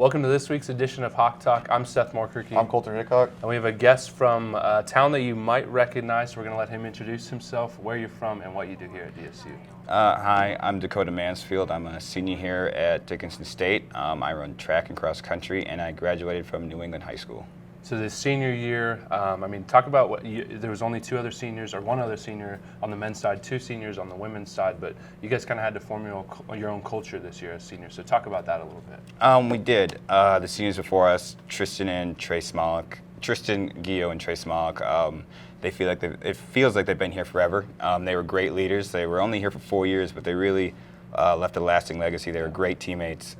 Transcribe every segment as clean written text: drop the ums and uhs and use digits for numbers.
Welcome to this week's edition of Hawk Talk. I'm Seth Morkirky. I'm Colter Hickok. And we have a guest from a town that you might recognize. We're going to let him introduce himself, where you're from, and what you do here at DSU. Hi, I'm Dakota Mansfield. I'm a senior here at Dickinson State. I run track and cross country, and I graduated from New England High School. So this senior year, talk about there was only two other seniors, or one other senior on the men's side, two seniors on the women's side, but you guys kind of had to form your own culture this year as seniors. So talk about that a little bit. We did. The seniors before us, Tristan, Gio, and Trey Smolik, it feels like they've been here forever. They were great leaders. They were only here for 4 years, but they really left a lasting legacy. They were great teammates.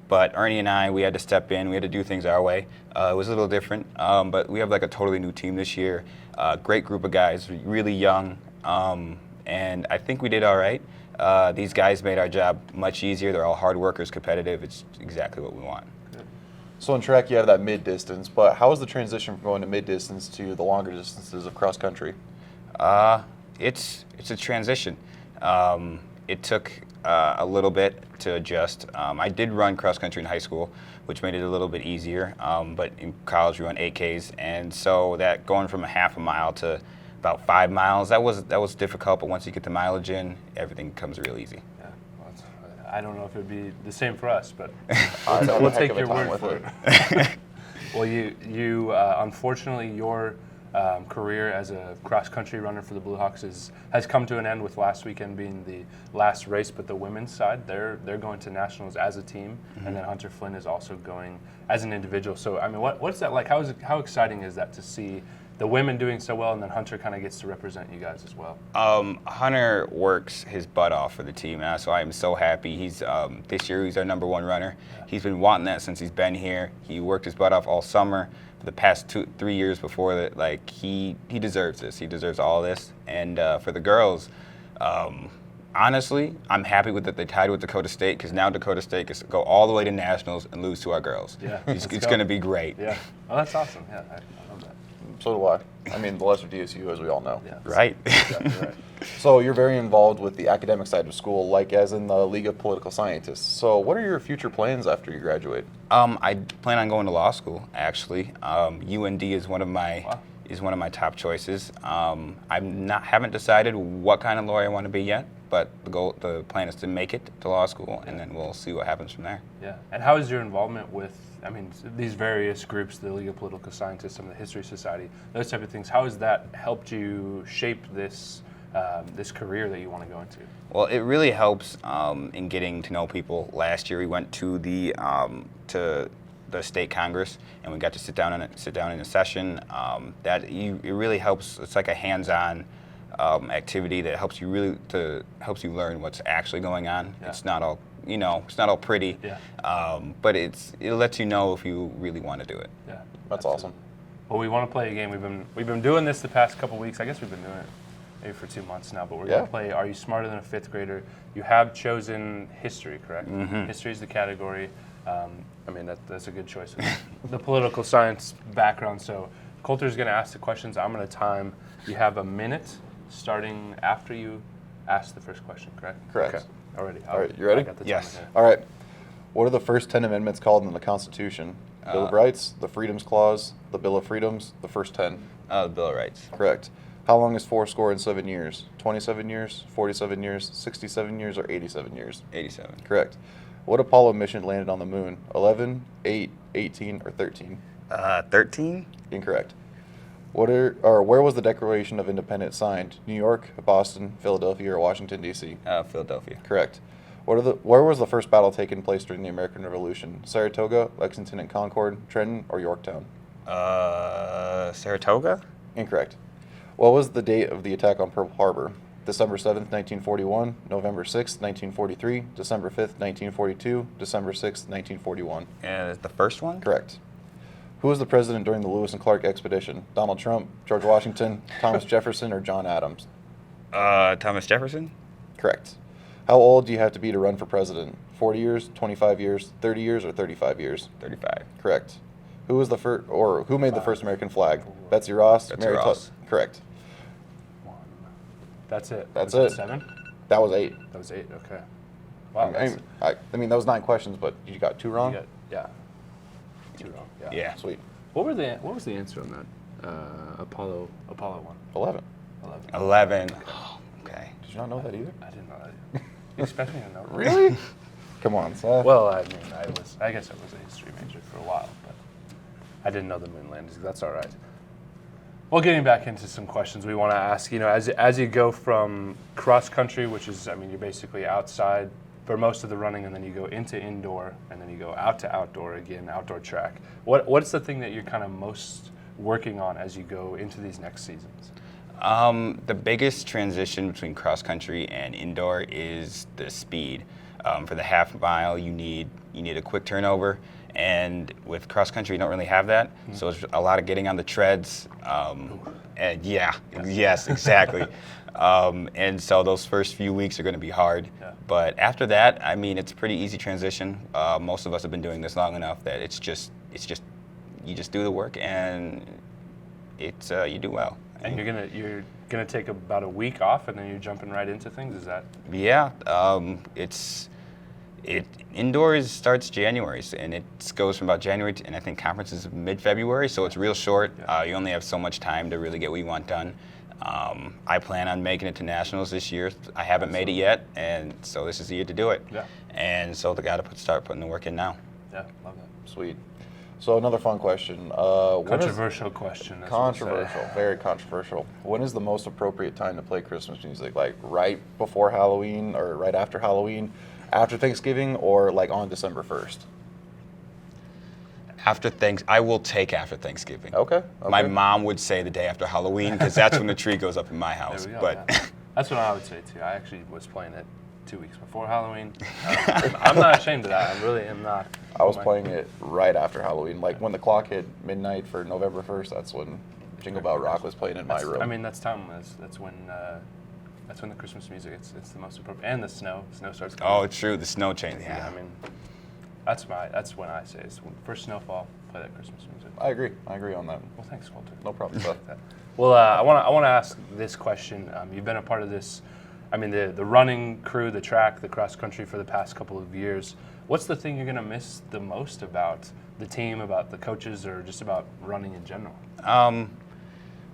But Ernie and I, we had to step in. We had to do things our way. It was a little different, but we have like a totally new team this year. Great group of guys, really young, and I think we did all right. These guys made our job much easier. They're all hard workers, competitive. It's exactly what we want. So in track, you have that mid-distance, but how was the transition from going to mid-distance to the longer distances of cross-country? It's a transition. It took a little bit to adjust. I did run cross-country in high school, which made it a little bit easier, but in college we run 8Ks, and so that going from a half a mile to about 5 miles, that was difficult, but once you get the mileage in, everything comes real easy. Yeah, well, I don't know if it would be the same for us, but we'll take your word for it. Well, you unfortunately, your career as a cross-country runner for the Blue Hawks has come to an end with last weekend being the last race, but the women's side, they're going to nationals as a team, and then Hunter Flynn is also going as an individual. So, I mean, what's that like? How exciting is that to see the women doing so well, and then Hunter kind of gets to represent you guys as well? Hunter works his butt off for the team, so I am so happy. He's this year he's our #1 runner. Yeah. He's been wanting that since he's been here. He worked his butt off all summer. For the past 2-3 years before that, like he deserves this. He deserves all this. And for the girls, honestly, I'm happy with that they tied with Dakota State, because now Dakota State gets to go all the way to nationals and lose to our girls. Yeah, it's going to be great. Yeah, oh, that's awesome. Yeah, I love that. So do I. I mean, the lesser DSU, as we all know. Yeah, right. Exactly right. So you're very involved with the academic side of school, like as in the League of Political Scientists. So what are your future plans after you graduate? I plan on going to law school, actually. UND is one of my top choices. Haven't decided what kind of lawyer I want to be yet, but the plan is to make it to law school, and then we'll see what happens from there. Yeah. And how is your involvement with, these various groups, the League of Political Scientists and the History Society, those type of things? How has that helped you shape this career that you want to go into? Well, it really helps in getting to know people. Last year we went to the state congress, and we got to sit down in a session. It really helps. It's like a hands-on activity that helps you learn what's actually going on. Yeah. It's not all pretty. Yeah. But it lets you know if you really want to do it. Yeah, that's awesome. Well, we want to play a game. We've been doing this the past couple weeks. I guess we've been doing it maybe for 2 months now, but we're going to play Are You Smarter Than a Fifth Grader? You have chosen history, correct? Mm-hmm. History is the category. That's a good choice with the political science background. So Colter's going to ask the questions. I'm going to time. You have a minute starting after you ask the first question, correct? Correct. Okay. Already. All right, you ready? Yes. All right. What are the first 10 amendments called in the Constitution? Bill of Rights, the Freedoms Clause, the Bill of Freedoms, the first 10? The Bill of Rights. Correct. How long is 407 years? 27 years, 47 years, 67 years, or 87 years? 87. Correct. What Apollo mission landed on the moon? 11, 8, 18, or 13? 13. Incorrect. Where was the Declaration of Independence signed? New York, Boston, Philadelphia, or Washington, D.C.? Philadelphia. Correct. Where was the first battle taking place during the American Revolution? Saratoga, Lexington and Concord, Trenton, or Yorktown? Saratoga? Incorrect. What was the date of the attack on Pearl Harbor? December 7th, 1941, November 6th, 1943, December 5th, 1942, December 6th, 1941. And the first one? Correct. Who was the president during the Lewis and Clark expedition? Donald Trump, George Washington, Thomas Jefferson, or John Adams? Thomas Jefferson? Correct. How old do you have to be to run for president? 40 years, 25 years, 30 years, or 35 years? 35. Correct. Who was the first, or who made the first American flag? Betsy Ross, Betsy Ross. Correct. That's it. That's was it. That 7? That was 8. That was 8. Okay. Wow. I mean, that was 9 questions, but you got 2 wrong? Yeah. 2 wrong. Yeah. Yeah. Sweet. What was the answer on that? Apollo 1. 11. 11. 11. Oh, okay. Did you not know that either? I didn't know that. You expect me to know that? Really? Come on, Seth. Well, I mean, I guess I was a history major for a while, but I didn't know the moon landings. That's all right. Well, getting back into some questions we want to ask, as you go from cross country, which is, I mean, you're basically outside for most of the running, and then you go into indoor, and then you go out to outdoor again, outdoor track. What's the thing that you're kind of most working on as you go into these next seasons? The biggest transition between cross country and indoor is the speed. For the half mile, you need a quick turnover, and with cross country, you don't really have that. Mm-hmm. So it's a lot of getting on the treads. And yes, exactly. And so those first few weeks are going to be hard. Yeah. But after that, I mean, it's a pretty easy transition. Most of us have been doing this long enough that it's just you just do the work and it's you do well. And you're gonna take about a week off, and then you're jumping right into things. Is that? Yeah, indoors starts January, and it goes from about January and I think conference is mid-February, so it's real short. Yeah. You only have so much time to really get what you want done. I plan on making it to nationals this year. I haven't made it yet, and so this is the year to do it. Yeah. And so they got to start putting the work in now. Yeah, love that. Sweet. So another fun question. Controversial question. Controversial, very controversial. When is the most appropriate time to play Christmas music? Like right before Halloween or right after Halloween, after Thanksgiving, or like on December 1st? I will take after Thanksgiving. Okay. My mom would say the day after Halloween because that's when the tree goes up in my house. There we go, but yeah. That's what I would say too. I actually was playing it 2 weeks before Halloween. I'm not ashamed of that. I really am not. I was playing it right after Halloween. Like when the clock hit midnight for November 1st, that's when Jingle Bell Rock was playing in my room. I mean, that's timeless. That's when the Christmas music, it's the most appropriate. And the snow starts coming. Oh, true. The snow change. Yeah. I mean, that's when I say it's when first snowfall, play that Christmas music. I agree on that. Well, thanks, Walter. No problem, Seth. Well, I want to ask this question. You've been a part of this. I mean, the running crew, the track, the cross country for the past couple of years. What's the thing you're going to miss the most about the team, about the coaches, or just about running in general?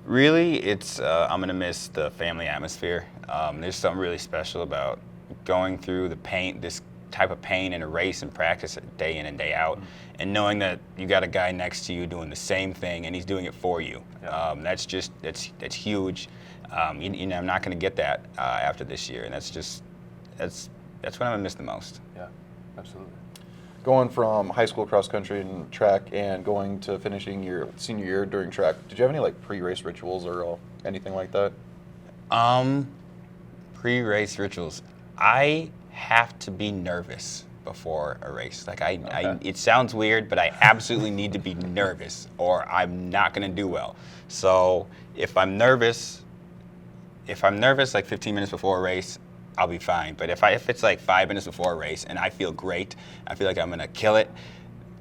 Really, it's I'm going to miss the family atmosphere. There's something really special about going through this type of pain in a race and practice day in and day out, and knowing that you got a guy next to you doing the same thing and he's doing it for you. Yeah. That's huge. I'm not going to get that after this year, and that's what I'm going to miss the most. Yeah, absolutely. Going from high school cross country and track and going to finishing your senior year during track, did you have any like pre-race rituals or anything like that? Pre-race rituals. I have to be nervous before a race. Like it sounds weird, but I absolutely need to be nervous or I'm not going to do well. So if I'm nervous like 15 minutes before a race, I'll be fine. But if it's like 5 minutes before a race and I feel great, I feel like I'm going to kill it,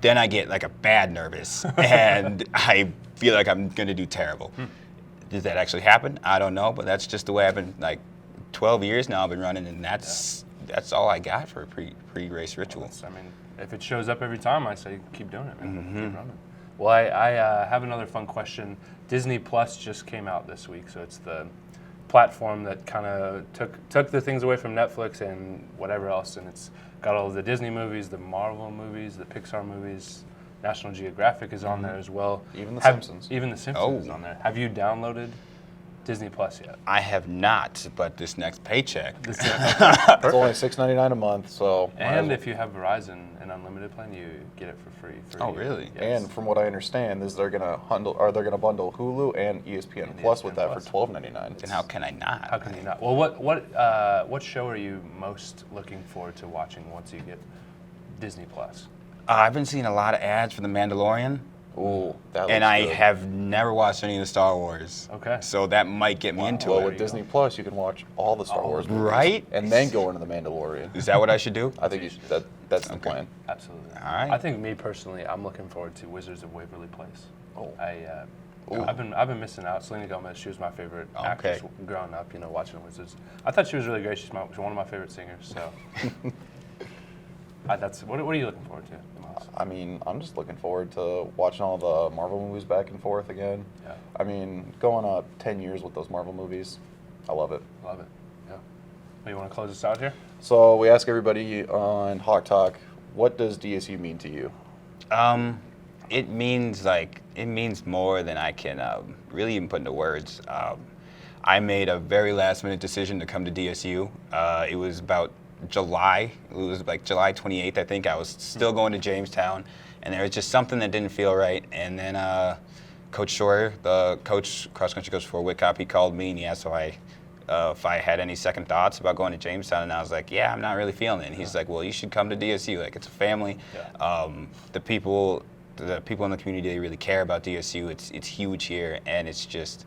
then I get like a bad nervous and I feel like I'm going to do terrible. Does that actually happen? I don't know, but that's just the way I've been, like 12 years now I've been running, and that's all I got for a pre-race ritual. I mean, if it shows up every time, I say keep doing it, man. Mm-hmm. Keep running. Well, I have another fun question. Disney Plus just came out this week, so it's the platform that kind of took the things away from Netflix and whatever else, and it's got all of the Disney movies, the Marvel movies, the Pixar movies. National Geographic is on there as well. Even The Simpsons. Even The Simpsons is on there. Have you downloaded Disney Plus yet? I have not, but this next paycheck. It's only $6.99 a month, so. And if you have Verizon and unlimited plan, you get it for free. Oh, really? Yes. And from what I understand, is they're gonna bundle Hulu and ESPN Plus with that for $12.99. And how can I not? How can you not? Well, what show are you most looking forward to watching once you get Disney Plus? I've been seeing a lot of ads for The Mandalorian. Ooh, that looks and I good. have never watched any of the Star Wars. Okay. So that might get me into it. Well, with Disney Plus, you can watch all the Star Wars movies. Right? And then go into The Mandalorian. Is that what I should do? I think that's the plan. Absolutely. All right. I think me personally, I'm looking forward to Wizards of Waverly Place. Oh. I've been missing out. Selena Gomez, she was my favorite actress growing up, watching Wizards. I thought she was really great. She's one of my favorite singers, so. That's what are you looking forward to the most? I mean, I'm just looking forward to watching all the Marvel movies back and forth again. Yeah. I mean, going up 10 years with those Marvel movies, I love it. Love it. Yeah. Well, you want to close us out here? So we ask everybody on Hawk Talk, what does DSU mean to you? It means more than I can really even put into words. I made a very last-minute decision to come to DSU. It was about July. It was like July 28th, I think. I was still going to Jamestown, and there was just something that didn't feel right. And then Coach Shore, the cross-country coach for Whitcop, he called me and he asked if I had any second thoughts about going to Jamestown, and I was like, yeah, I'm not really feeling it. And he's like, well, you should come to DSU. Like, it's a family. Yeah. The people in the community, they really care about DSU. It's huge here, and it's just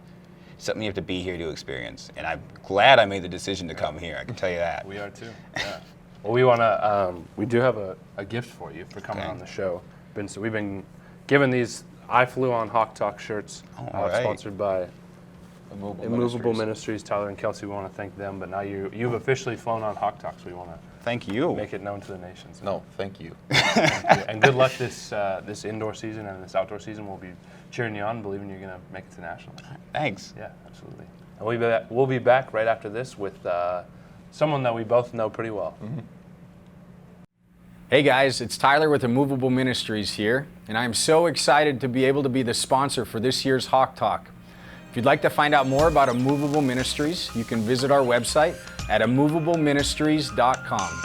something you have to be here to experience. And I'm glad I made the decision to come here. I can tell you that. We are too. Yeah. Well, we do have a gift for you for coming on the show. We've been given these I Flew on Hawk Talk shirts, right. sponsored by Immovable Ministries. Ministries. Tyler and Kelsey. We want to thank them, but now you've officially flown on Hawk Talk, so we want to Thank you. make it known to the nations. No, thank you. And good luck this indoor season and this outdoor season. We'll be cheering you on, believing you're going to make it to nationals. Thanks. Yeah, absolutely. And we'll be back right after this with someone that we both know pretty well. Mm-hmm. Hey guys, it's Tyler with Immovable Ministries here, and I'm so excited to be able to be the sponsor for this year's Hawk Talk. If you'd like to find out more about Immovable Ministries, you can visit our website at immovableministries.com.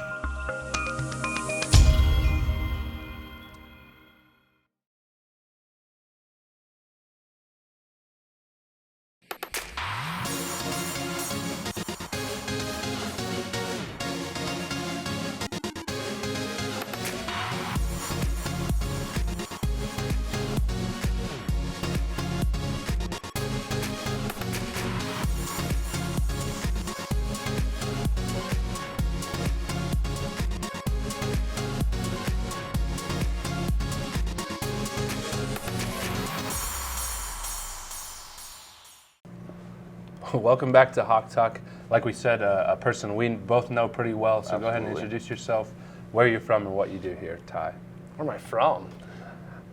Welcome back to Hawk Talk. Like we said, a person we both know pretty well, so go ahead and Absolutely. introduce yourself, where you're from, and what you do here, Ty. Where am I from?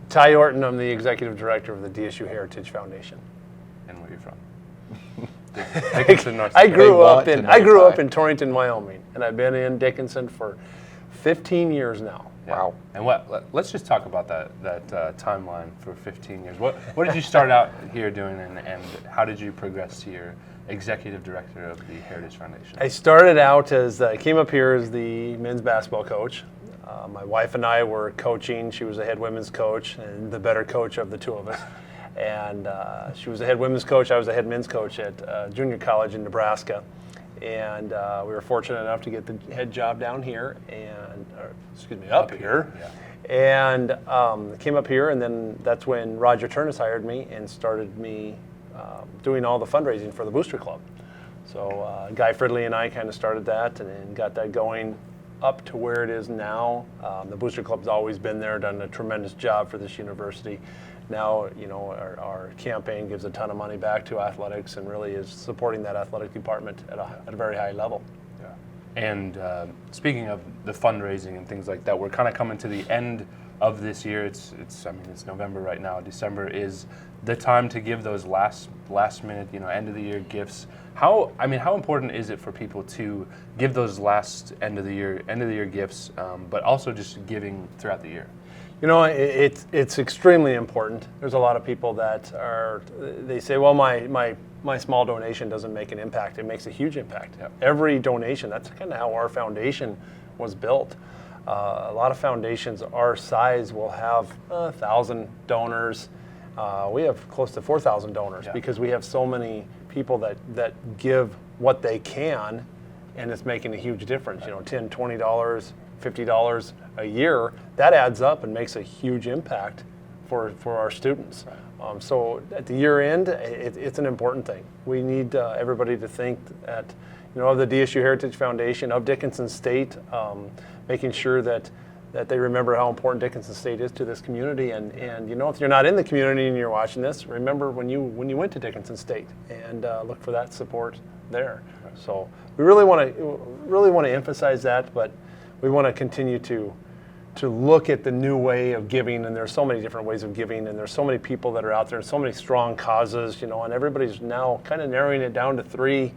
Ty Orton, I'm the executive director of the DSU Heritage Foundation. And where you're from. Dickinson, North I Dakota. grew up want in to know Ty. Torrington, Wyoming, and I've been in Dickinson for 15 years now. Yeah. Wow. And let's just talk about that timeline for 15 years. What did you start out here doing, and how did you progress to your executive director of the Heritage Foundation? I started out I came up here as the men's basketball coach. My wife and I were coaching. She was the head women's coach and the better coach of the two of us. And she was the head women's coach. I was the head men's coach at junior college in Nebraska. And we were fortunate enough to get the head job down here, up here. Yeah. And came up here, and then that's when Roger Turnus hired me and started me doing all the fundraising for the Booster Club. So Guy Fridley and I kind of started that and got that going up to where it is now. The Booster Club's always been there, done a tremendous job for this university. Now, our campaign gives a ton of money back to athletics and really is supporting that athletic department at a very high level. Yeah. And speaking of the fundraising and things like that, we're kind of coming to the end of this year. It's November right now. December is the time to give those last minute, end of the year gifts. How important is it for people to give those last end of the year gifts, but also just giving throughout the year? It's extremely important. There's a lot of people that they say, well, my small donation doesn't make an impact. It makes a huge impact. Yep. Every donation, that's kind of how our foundation was built. A lot of foundations our size will have 1,000 donors. We have close to 4,000 donors because we have so many people that give what they can, and it's making a huge difference. $10, $20, $50 a year, that adds up and makes a huge impact for our students. Right. So at the year end, it's an important thing. We need everybody to think that, of the DSU Heritage Foundation, of Dickinson State, making sure that they remember how important Dickinson State is to this community. And if you're not in the community and you're watching this, remember when you went to Dickinson State and look for that support there. Right. So we really want to emphasize that, but we want to continue to look at the new way of giving, and there's so many different ways of giving, and there's so many people that are out there, and so many strong causes, and everybody's now kind of narrowing it down to three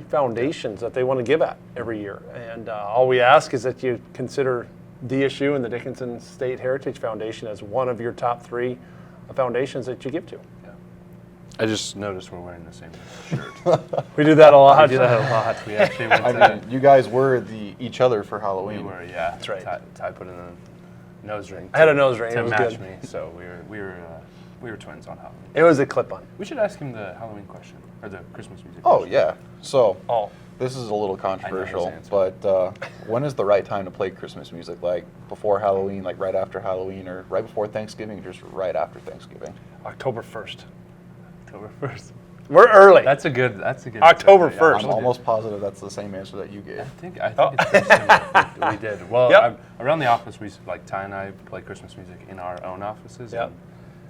foundations that they want to give at every year. And all we ask is that you consider DSU and the Dickinson State Heritage Foundation as one of your top 3 foundations that you give to. I just noticed we're wearing the same shirt. We do that a lot. We do that a lot. We actually went to... I mean, you guys were each other for Halloween. We were, yeah. That's right. Ty put in a nose ring. I had a nose ring. To It was match good. me, so we were twins on Halloween. It was a clip-on. We should ask him the Halloween question, or the Christmas music Oh, question. yeah. So, Oh. this is a little controversial, answer. but when is the right time to play Christmas music? Like before Halloween, like right after Halloween, or right before Thanksgiving, or just right after Thanksgiving? October 1st. October 1st. We're early. That's a good. October yeah, 1st. I'm almost positive that's the same answer that you gave. I think it's pretty similar. We did. Well, Yep. around the office, Ty and I play Christmas music in our own offices. Yep. And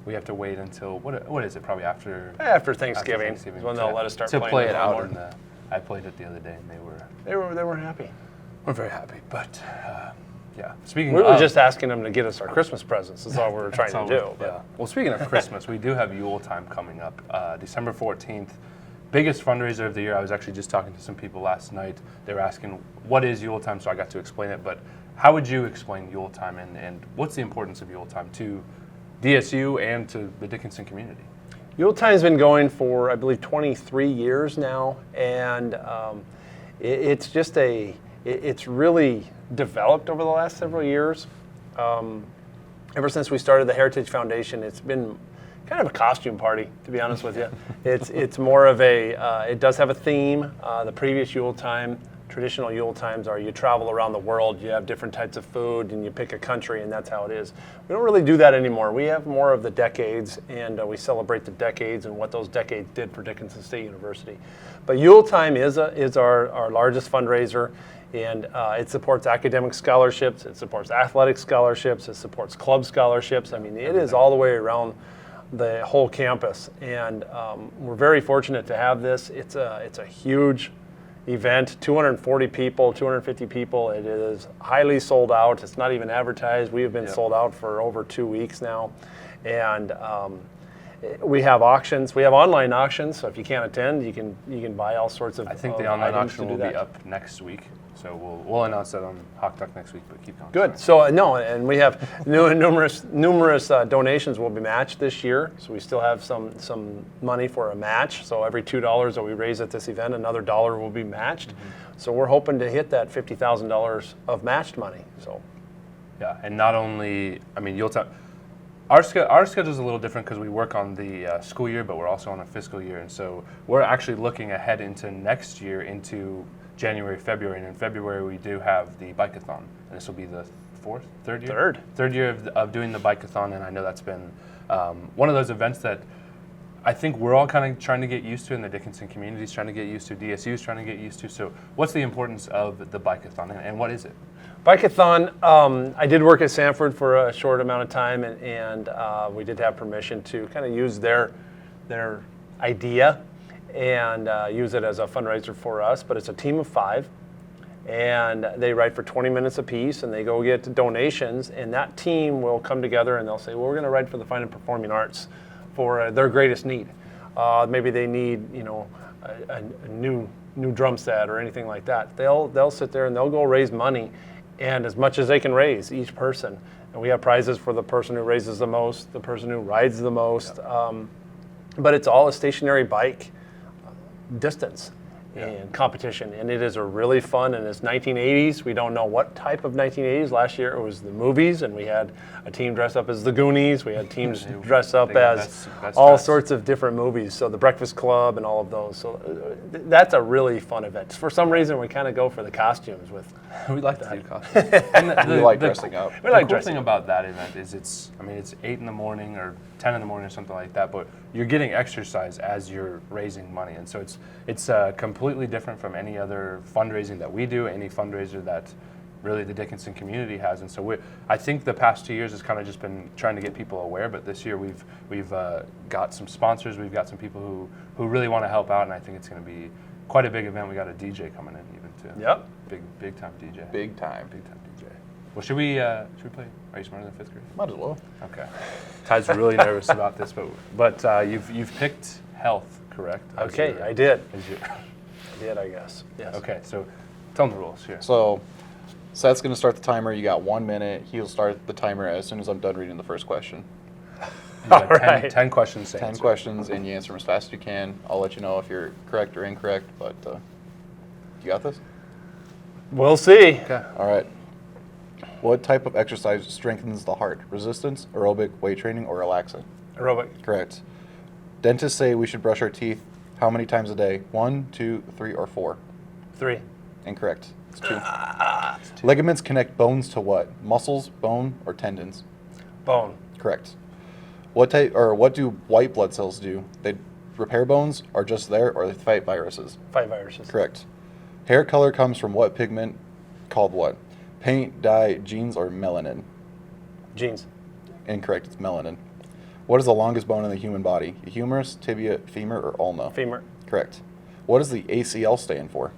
we have to wait until, what is it, probably after Thanksgiving is when they'll let us start to playing play it it a lot out. more. I played it the other day, and They were happy. we're very happy. But yeah, speaking We of, were just asking them to get us our Christmas presents. That's all we were trying that's to all do. yeah. Well, speaking of Christmas, we do have Yule time coming up, December 14th. Biggest fundraiser of the year. I was actually just talking to some people last night. They were asking, what is Yule time? So I got to explain it. But how would you explain Yule time, and what's the importance of Yule time to DSU and to the Dickinson community? Yule Time's been going for, I believe, 23 years now, and it's just it's really developed over the last several years. Ever since we started the Heritage Foundation, it's been kind of a costume party, to be honest with you. It's more of it does have a theme. The previous Yule time, traditional Yule times are you travel around the world, you have different types of food, and you pick a country, and that's how it is. We don't really do that anymore. We have more of the decades, and we celebrate the decades and what those decades did for Dickinson State University. But Yule time is our largest fundraiser, and it supports academic scholarships, it supports athletic scholarships, it supports club scholarships. I mean, it is all the way around the whole campus, and we're very fortunate to have this. It's a huge event, 240 people, 250 people. It is highly sold out. It's not even advertised. We have been sold out for over 2 weeks now, and we have auctions. We have online auctions, so if you can't attend, you can buy all sorts of. I think the online items auction to do will be that. up next week, so we'll announce that on Hawk Talk next week. But keep going. Good. So no, and we have numerous donations will be matched this year. So we still have some money for a match. So every $2 that we raise at this event, another $1 will be matched. Mm-hmm. So we're hoping to hit that $50,000 of matched money. So Yeah, and not only, I mean, Yule time. Our schedule is a little different because we work on the school year, but we're also on a fiscal year, and so we're actually looking ahead into next year, into January, February, and in February we do have the Bike-a-thon, and this will be the third year of doing the Bike-a-thon, and I know that's been one of those events that I think we're all kind of trying to get used to, and the Dickinson community is trying to get used to, DSU is trying to get used to. So what's the importance of the Bike-a-thon, and what is it? Bike-a-thon, I did work at Sanford for a short amount of time, and we did have permission to kind of use their idea and use it as a fundraiser for us. But it's a team of 5, and they ride for 20 minutes apiece, and they go get donations, and that team will come together and they'll say, well, we're going to ride for the Fine and Performing Arts for their greatest need. Maybe they need, a new drum set or anything like that. They'll sit there and they'll go raise money, and as much as they can raise, each person. And we have prizes for the person who raises the most, the person who rides the most. But it's all a stationary bike distance and competition, and it is a really fun, and it's 1980s. We don't know what type of 1980s. Last year it was the movies, and we had a team dressed up as the Goonies. We had teams dressed up as all sorts of different movies. So the Breakfast Club and all of those. So that's a really fun event. For some reason, we kind of go for the costumes with. We like to do costumes. And We like dressing up. We like the cool dressing thing up. about that event is it's 8 in the morning or 10 in the morning or something like that, but you're getting exercise as you're raising money, and so it's completely different from any other fundraising that we do, any fundraiser that really the Dickinson community has. And so I think the past 2 years has kind of just been trying to get people aware, but this year we've got some sponsors, we've got some people who really want to help out, and I think it's going to be quite a big event. We got a DJ coming in even too. Yep. Big time DJ. Big time. DJ. Well, should we play Are You Smarter Than Fifth Grade? Might as well. Okay. Ty's really nervous about this, but you've picked health, correct? Okay, I did. As your, I did, I guess. Yes. okay, so tell them the rules here. So Seth's going to start the timer. You got 1 minute. He'll start the timer as soon as I'm done reading the first question. You got All 10, right. 10 questions to 10 answer. questions, and you answer them as fast as you can. I'll let you know if you're correct or incorrect, but you got this? We'll see. Okay. All right. What type of exercise strengthens the heart? Resistance, aerobic, weight training, or relaxing? Aerobic. Correct. Dentists say we should brush our teeth how many times a day? 1, 2, 3, or 4? 3. Incorrect. It's 2. Ligaments connect bones to what? Muscles, bone, or tendons? Bone. Correct. What do white blood cells do? They repair bones, are just there, or they fight viruses? Fight viruses. Correct. Hair color comes from what pigment called what? Paint, dye, genes, or melanin? Genes. Incorrect. It's melanin. What is the longest bone in the human body? A humerus, tibia, femur, or ulna? Femur. Correct. What does the ACL stand for?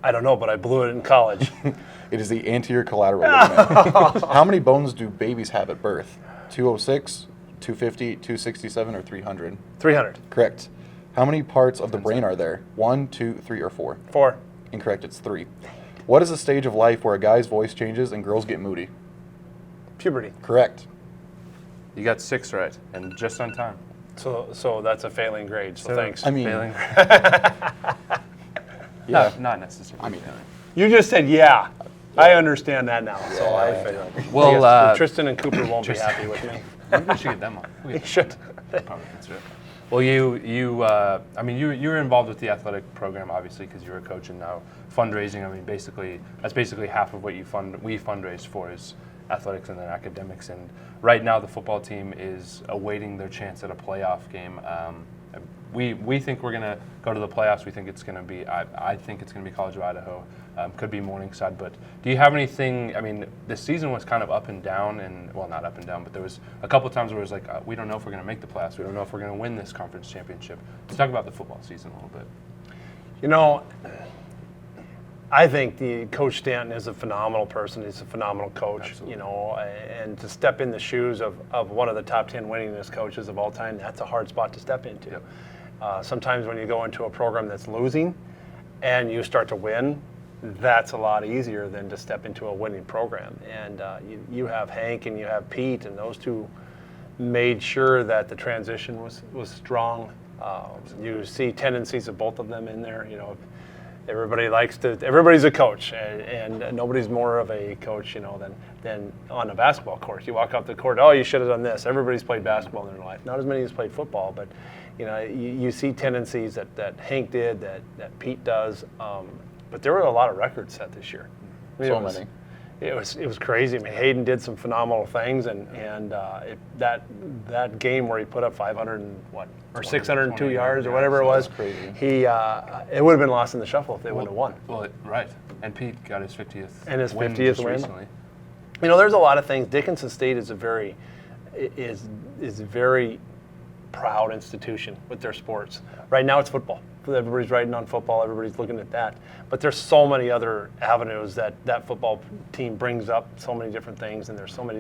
I don't know, but I blew it in college. It is the anterior collateral ligament. How many bones do babies have at birth? 206, 250, 267, or 300? 300. Correct. How many parts of the brain are there? 1, 2, 3, or 4? 4. Incorrect. It's 3. What is the stage of life where a guy's voice changes and girls get moody? Puberty. Correct. You got 6 right, and just on time. So that's a failing grade, so thanks. I mean, Failing. yeah. No, not necessarily. I mean, failing. You just said, yeah. I understand that now, so I failed. Well, I guess Tristan and Cooper won't be happy with me. Maybe we should get them on. We'll You get should. them probably consider it. Well, you were involved with the athletic program, obviously, because you're a coach, and now fundraising. I mean, that's basically half of what we fundraise for is athletics and then academics. And right now, the football team is awaiting their chance at a playoff game. We think we're going to go to the playoffs. We think it's going to be, I think it's going to be College of Idaho. Could be Morningside. But do you have anything, I mean, the season was kind of up and down, and, well, not up and down, but there was a couple of times where it was like, we don't know if we're going to make the playoffs. We don't know if we're going to win this conference championship. Let's talk about the football season a little bit. You know, I think the Coach Stanton is a phenomenal person. He's a phenomenal coach. Absolutely. You know, and to step in the shoes of one of the top 10 winningest coaches of all time, that's a hard spot to step into. Yep. Sometimes when you go into a program that's losing and you start to win, that's a lot easier than to step into a winning program. And you have Hank and you have Pete, and those two made sure that the transition was strong. You see tendencies of both of them in there. You know, everybody's a coach, and nobody's more of a coach, you know, than on a basketball court. You walk off the court, oh, you should have done this. Everybody's played basketball in their life. Not as many as played football, but you know, you see tendencies that Hank did, that Pete does. But there were a lot of records set this year. I mean, many. It was crazy. I mean, Hayden did some phenomenal things, and that game where he put up 602 yards or whatever it was, crazy. It would have been lost in the shuffle if they wouldn't have won. Well, right. And Pete got his 50th And his win 50th just win. recently. You know, there's a lot of things. Dickinson State is a very proud institution with their sports. Right now it's football. Everybody's writing on football. Everybody's looking at that. But there's so many other avenues that football team brings up, so many different things, and there's so many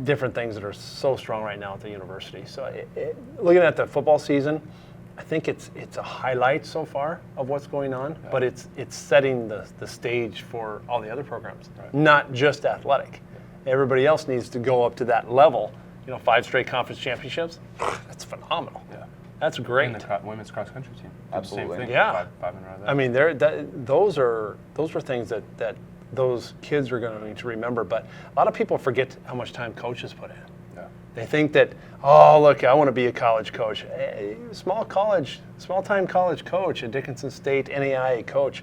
different things that are so strong right now at the university. So looking at the football season, I think it's a highlight so far of what's going on, but it's setting the stage for all the other programs, not just athletic. Everybody else needs to go up to that level. You know, 5 straight conference championships, that's phenomenal. Yeah. That's great. And the women's cross country team. Did the Absolutely. Same thing. Yeah. Five in a row there. I mean, those were things that those kids are going to need to remember. But a lot of people forget how much time coaches put in. Yeah. They think that, oh, look, I want to be a college coach. Small-time college coach, a Dickinson State NAIA coach,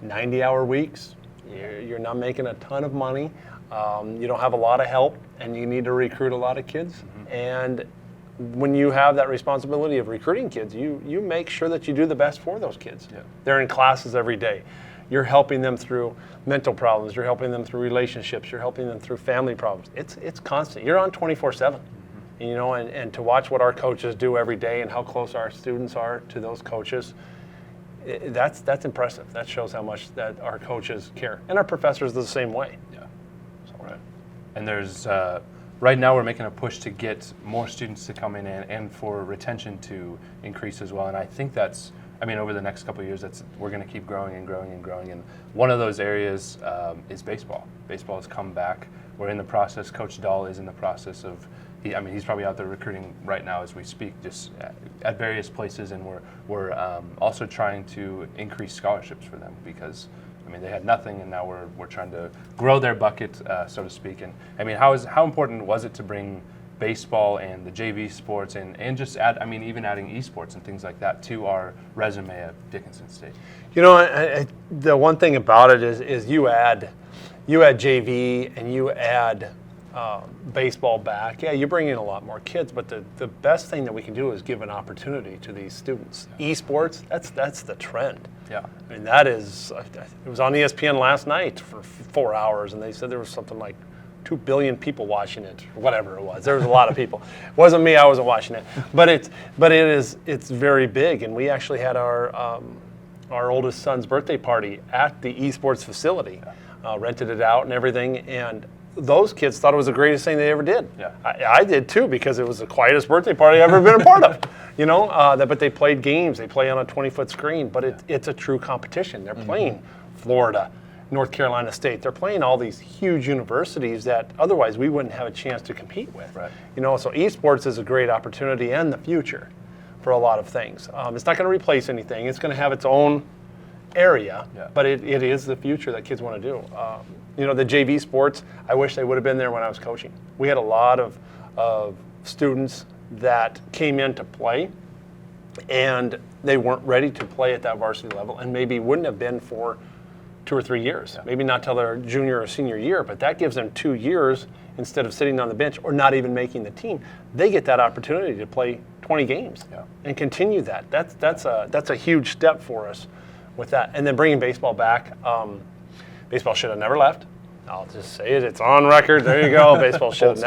90-hour weeks. You're not making a ton of money. You don't have a lot of help, and you need to recruit a lot of kids. Mm-hmm. And when you have that responsibility of recruiting kids, you make sure that you do the best for those kids. Yeah. They're in classes every day. You're helping them through mental problems. You're helping them through relationships. You're helping them through family problems. It's constant. You're on 24/7. Mm-hmm. You know, and to watch what our coaches do every day and how close our students are to those coaches, That's impressive. That shows how much that our coaches care, and our professors the same way. Yeah. Right. And there's right now we're making a push to get more students to come in and for retention to increase as well. And I think that's, I mean, over the next couple of years, we're going to keep growing and growing and growing. And one of those areas is baseball. Baseball has come back. We're in the process. Coach Dahl is in the process of. He's probably out there recruiting right now as we speak, just at various places, and we're also trying to increase scholarships for them because, I mean, they had nothing, and now we're trying to grow their bucket, so to speak. And I mean, how important was it to bring baseball and the JV sports and just add, I mean, even adding eSports and things like that to our resume at Dickinson State? You know, the one thing about it is you add JV and you add baseball back. Yeah, you bring in a lot more kids, but the best thing that we can do is give an opportunity to these students. Esports, that's the trend. Yeah. I mean, that is, it was on ESPN last night for 4 hours, and they said there was something like 2 billion people watching it, or whatever it was. There was a lot of people. It wasn't me, I wasn't watching it. But it's very big, and we actually had our oldest son's birthday party at the eSports facility, rented it out and everything, and those kids thought it was the greatest thing they ever did. Yeah. I did too, because it was the quietest birthday party I've ever been a part of. You know, but they played games. They play on a 20-foot screen, but it's a true competition. They're playing Florida, North Carolina State. They're playing all these huge universities that otherwise we wouldn't have a chance to compete with. Right. You know, so esports is a great opportunity and the future for a lot of things. It's not going to replace anything. It's going to have its own area, but it is the future that kids want to do. You know, the JV sports, I wish they would have been there when I was coaching. We had a lot of students that came in to play, and they weren't ready to play at that varsity level, and maybe wouldn't have been for 2 or 3 years. Maybe not till their junior or senior year, but that gives them 2 years instead of sitting on the bench or not even making the team. They get that opportunity to play 20 games and continue that. That's a huge step for us with that. And then bringing baseball back. Baseball should have never left. I'll just say it. It's on record. There you go. Baseball should have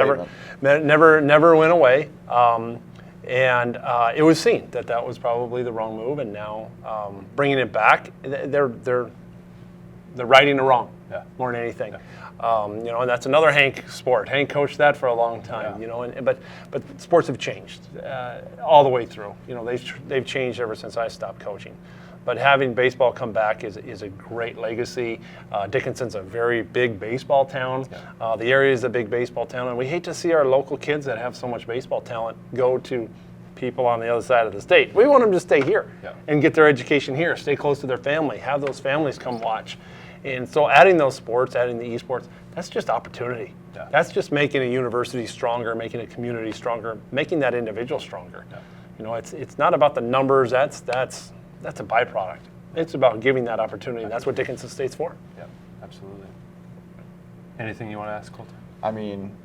never went away. And it was seen that was probably the wrong move. And now bringing it back, they're righting the wrong more than anything. You know, and that's another Hank sport. Hank coached that for a long time. You know, but sports have changed all the way through. You know, they've changed ever since I stopped coaching. But having baseball come back is a great legacy. Dickinson's a very big baseball town. The area is a big baseball town, and we hate to see our local kids that have so much baseball talent go to people on the other side of the state. We want them to stay here and get their education here, stay close to their family, have those families come watch. And so adding those sports, adding the esports, that's just opportunity. That's just making a university stronger, making a community stronger, making that individual stronger. You know, it's not about the numbers. That's a byproduct. It's about giving that opportunity, and that's what Dickinson State's for. Yeah, absolutely. Anything you want to ask, Colton? I mean,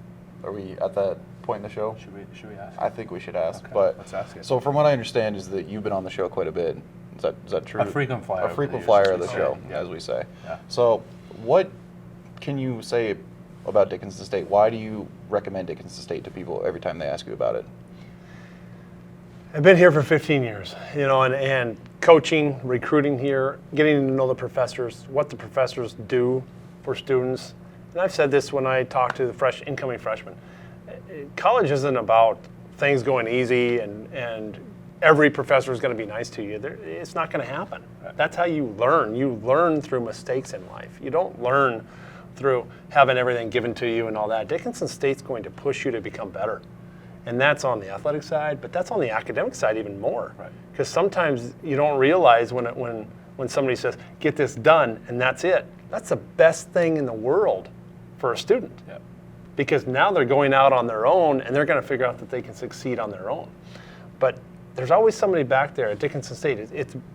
are we at that point in the show? Should we ask? I think we should ask. Okay, but let's ask it. So from what I understand is that you've been on the show quite a bit. Is that true? A frequent flyer. A frequent flyer of the show, as we say. Yeah. So what can you say about Dickinson State? Why do you recommend Dickinson State to people every time they ask you about it? I've been here for 15 years, you know, and coaching, recruiting here, getting to know the professors, what the professors do for students. And I've said this when I talk to the incoming freshmen. College isn't about things going easy and every professor is going to be nice to you. It's not going to happen. That's how you learn. You learn through mistakes in life. You don't learn through having everything given to you and all that. Dickinson State's going to push you to become better. And that's on the athletic side, but that's on the academic side even more. Because sometimes you don't realize when somebody says, get this done, and that's it. That's the best thing in the world for a student. Because now they're going out on their own, and they're going to figure out that they can succeed on their own. But there's always somebody back there at Dickinson State.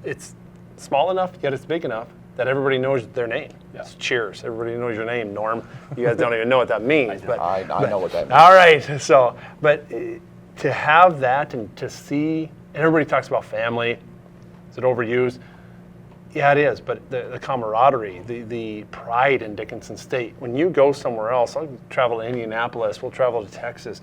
It's small enough, yet it's big enough that everybody knows their name. It's cheers. Everybody knows your name, Norm. You guys don't even know what that means. I know what that means. All right. So, but to have that and to see, and everybody talks about family. Is it overused? Yeah, it is. But the camaraderie, the pride in Dickinson State. When you go somewhere else, I'll travel to Indianapolis. We'll travel to Texas.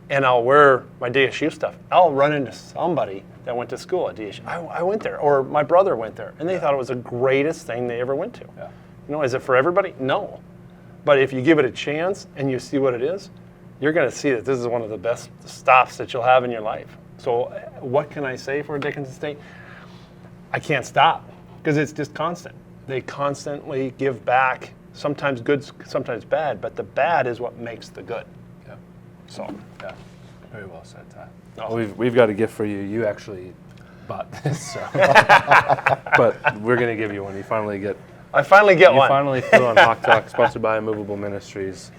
and I'll wear my DSU stuff, I'll run into somebody that went to school at DSU. I went there, or my brother went there, and they thought it was the greatest thing they ever went to. Yeah. You know, is it for everybody? No. But if you give it a chance and you see what it is, you're going to see that this is one of the best stops that you'll have in your life. So what can I say for Dickinson State? I can't stop because it's just constant. They constantly give back, sometimes good, sometimes bad, but the bad is what makes the good. Yeah. So, Yeah. Very well said, Ty. Oh. We've got a gift for you. You actually bought this, so. But we're gonna give you one. I finally get You one. finally flew on Hawk Talk, sponsored by Immovable Ministries.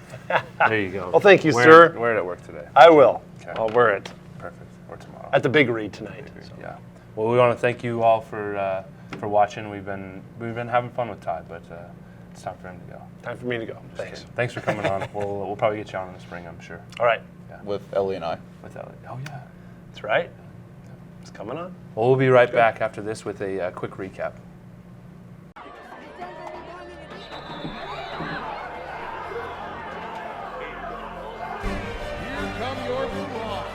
There you go. Well, thank you, sir. Wear it at work today. I will. Okay. I'll wear it Perfect. Or tomorrow. at the big read tonight. So. Yeah. Well, we want to thank you all for watching. We've been having fun with Ty, but it's time for him to go. Time for me to go. Just Thanks. kidding. Thanks for coming on. We'll probably get you on in the spring, I'm sure. All right. With Ellie and I. With Elliot. Oh yeah. That's right. It's coming on. Well, we'll be right back after this with a quick recap. Here come your Blue Hawks.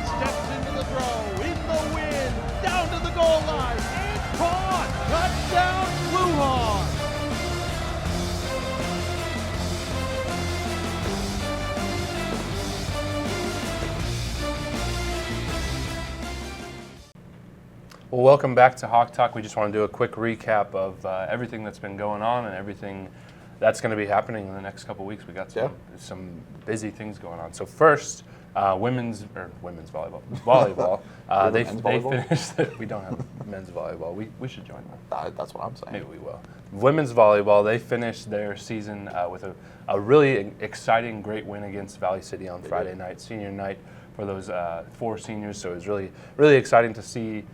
Steps into the throw, in the wind, down to the goal line, and caught! Touchdown, Blue Hawks! Well, welcome back to Hawk Talk. We just want to do a quick recap of everything that's been going on and everything that's going to be happening in the next couple of weeks. We got some busy things going on. So first, women's volleyball. They finished. We don't have men's volleyball. We should join them. That's what I'm saying. Maybe we will. Women's volleyball. They finished their season with a really exciting, great win against Valley City on Friday night, senior night for those 4 seniors. So it was really, really exciting to see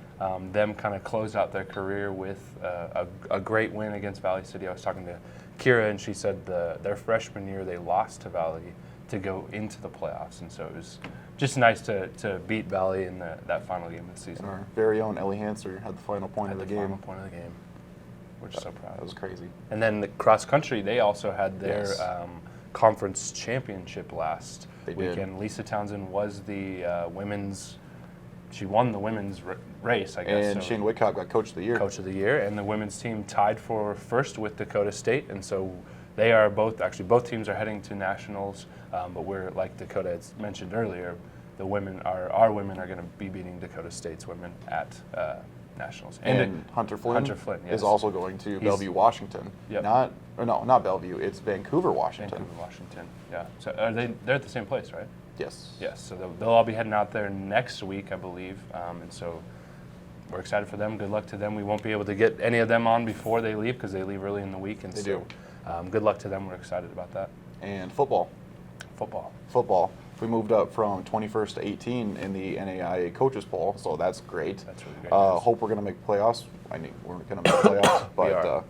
them kind of close out their career with a great win against Valley City. I was talking to Kira, and she said their freshman year they lost to Valley to go into the playoffs, and so it was just nice to beat Valley in that final game of the season. And our very own Ellie Hanser had the final point of the game. Final point of the game. We're just so proud. That was crazy. And then the cross country, they also had their conference championship last weekend. Did. Lisa Townsend was the women's. She won the women's race, I guess. And so Shane Whitcock got Coach of the Year. Coach of the Year, and the women's team tied for first with Dakota State, and so they are both teams are heading to nationals. But we're, like Dakota had mentioned earlier, our women are going to be beating Dakota State's women at nationals. And Hunter Flynn yes. is also going to Bellevue, Washington. Yep. Not Bellevue. It's Vancouver, Washington. Vancouver, Washington. Yeah. So they're at the same place, right? Yes. Yes. So they'll all be heading out there next week, I believe. And so we're excited for them. Good luck to them. We won't be able to get any of them on before they leave because they leave early in the week. And they so, do. Good luck to them. We're excited about that. And football. We moved up from 21st to 18 in the NAIA coaches poll, so that's great. That's really great. Hope we're going to make playoffs. I mean, we're going to make playoffs, but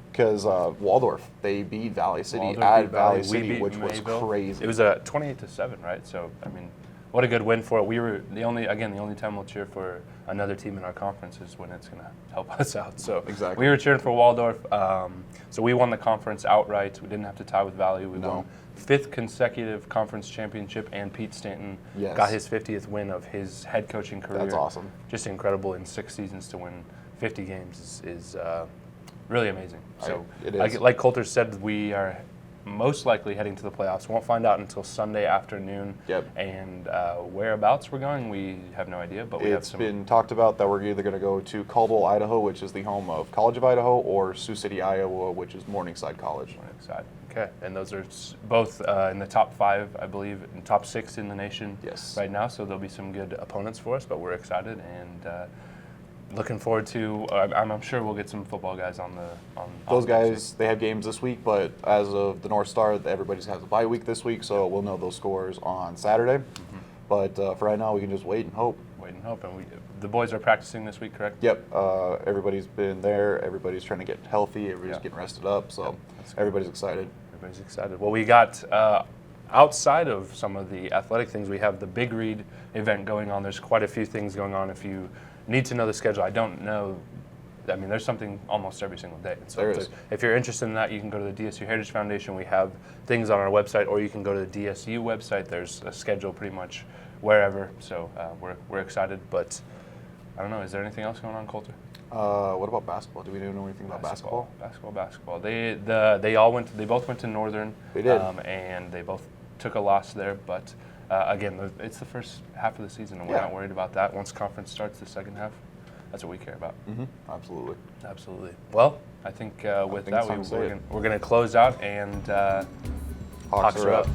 because Waldorf, they beat Valley City at Valley City, which was crazy. It was a 28-7, right? So I mean, what a good win for it. We were the only time we'll cheer for another team in our conference is when it's going to help us out. So exactly. We were cheering for Waldorf. So we won the conference outright. We didn't have to tie with Valley. We won 5th consecutive conference championship, and Pete Stanton got his 50th win of his head coaching career. That's awesome. Just incredible. In 6 seasons to win 50 games is really amazing. So it is. Like Coulter said, we are most likely heading to the playoffs. Won't find out until Sunday afternoon. Yep. And whereabouts we're going, we have no idea. But It's been talked about that we're either going to go to Caldwell, Idaho, which is the home of College of Idaho, or Sioux City, Iowa, which is Morningside College. Morningside. Okay. And those are both in the top 5, I believe, and top 6 in the nation right now. So there'll be some good opponents for us. But we're excited and looking forward to. I'm sure we'll get some football guys on those guys. They have games this week, but as of the North Star, everybody's has a bye week this week, so we'll know those scores on Saturday. Mm-hmm. But for right now, we can just wait and hope. And the boys are practicing this week, correct? Yep. Everybody's been there. Everybody's trying to get healthy. Everybody's getting rested up. So everybody's excited. Everybody's excited. Well, we got outside of some of the athletic things, we have the Big Read event going on. There's quite a few things going on. If you need to know the schedule, I don't know I mean, there's something almost every single day. So There is. if you're interested in that, you can go to the DSU Heritage Foundation. We have things on our website, or you can go to the DSU website. There's a schedule pretty much wherever. So we're excited. But I don't know. Is there anything else going on, Coulter? What about basketball? Do we know anything about basketball? Basketball. They both went to Northern. They did. And they both took a loss there. But again, it's the first half of the season, and we're not worried about that. Once conference starts, the second half, that's what we care about. Mm-hmm. Absolutely. Absolutely. Well, I think with think it's time to say we're it. going to close out, and Hawks are up.